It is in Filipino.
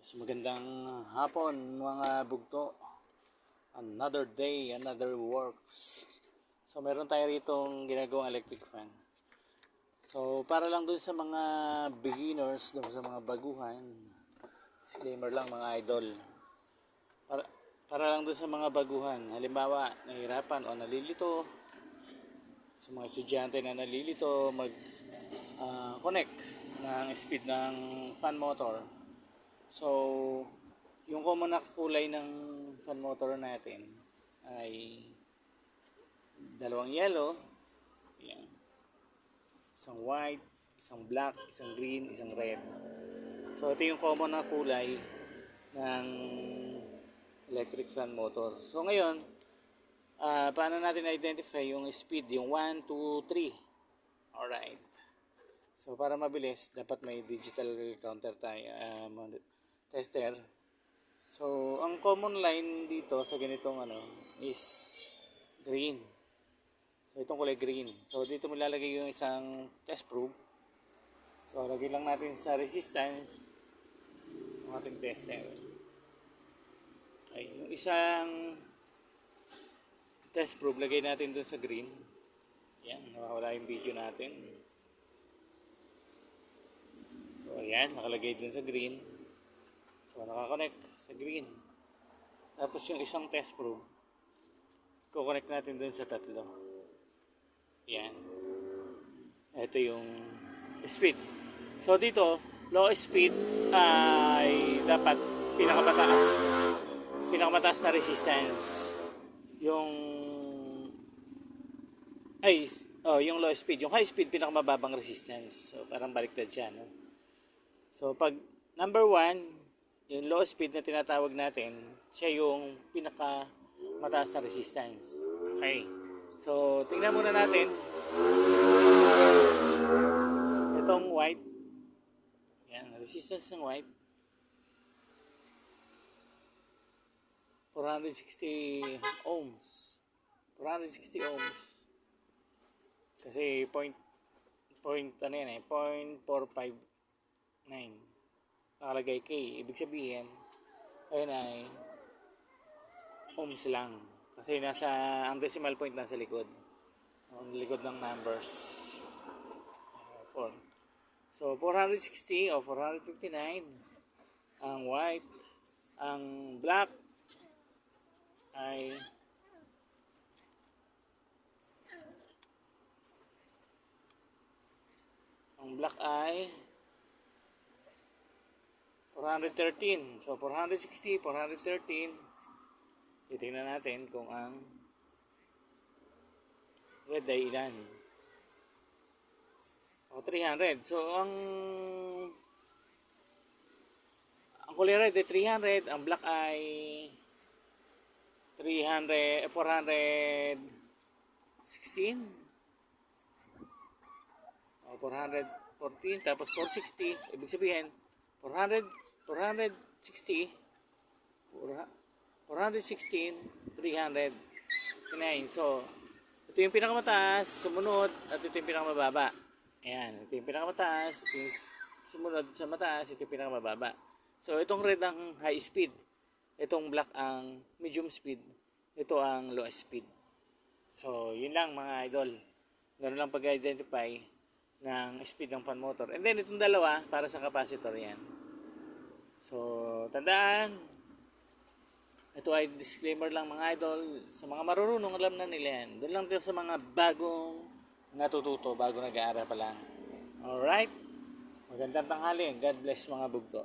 Mas magandang hapon mga bugto. Another day, another works. So meron tayo ritong ginagawang electric fan. So para lang dun sa mga beginners, dun sa mga baguhan, disclaimer lang mga idol. Para lang dun sa mga baguhan, halimbawa nahihirapan o nalilito, sa mga estudyante na nalilito mag connect ng speed ng fan motor. So, yung common na kulay ng fan motor natin ay dalawang yellow, yan, isang white, isang black, isang green, isang red. So, ito yung common na kulay ng electric fan motor. So, ngayon, paano natin identify yung speed, yung 1, 2, 3. Alright. So, para mabilis, dapat may digital counter tayo, tester. So, ang common line dito sa ganitong is green. So, itong kulay green. So, dito mo lalagay yung isang test probe. So, lagay lang natin sa resistance ng ating tester. Okay, yung isang test probe, lagay natin dun sa green. Yan, nawawala yung video natin. So, ayan, nakalagay dun sa green. So, nakakonect sa green. Tapos yung isang test probe, kukonect natin dun sa tatlo. Yan. Ito yung speed. So, dito, low speed ay dapat pinakamataas na resistance. Yung low speed. Yung high speed, pinakamababang resistance. So, parang baliktad siya, no? So, pag number 1, yung low speed na tinatawag natin, siya yung pinakamataas na resistance. Okay. So, tingnan muna natin. Itong white. Yan, resistance ng white. 460 ohms. 460 ohms. Kasi 0.459 nakalagay K, ibig sabihin ayun ay ohms lang kasi ang decimal point nasa likod ng numbers 4. So 460 o 459 ang white. Ang black ay 413. So 460, 413. Titingnan natin kung ang red ay ilan. O 300. So ang kulay red ay 300, ang black ay 416. O 414 tapos 460, ibig sabihin 416, 309. So, ito yung pinakamataas, sumunod, at ito yung pinakamababa. Ayan, ito yung pinakamataas, ito yung sumunod sa mataas, ito yung pinakamababa. So, itong red ang high speed, itong black ang medium speed, ito ang low speed. So, yun lang mga idol. Ganun lang pag-identify ng speed ng fan motor. And then, itong dalawa, para sa capacitor yan. So, tandaan, ito ay disclaimer lang mga idol. Sa mga marunong, alam na nila yan. Doon lang din sa mga bagong natututo, bagong nag-aaral pa lang. Alright? Magandang tanghali. God bless mga bugto.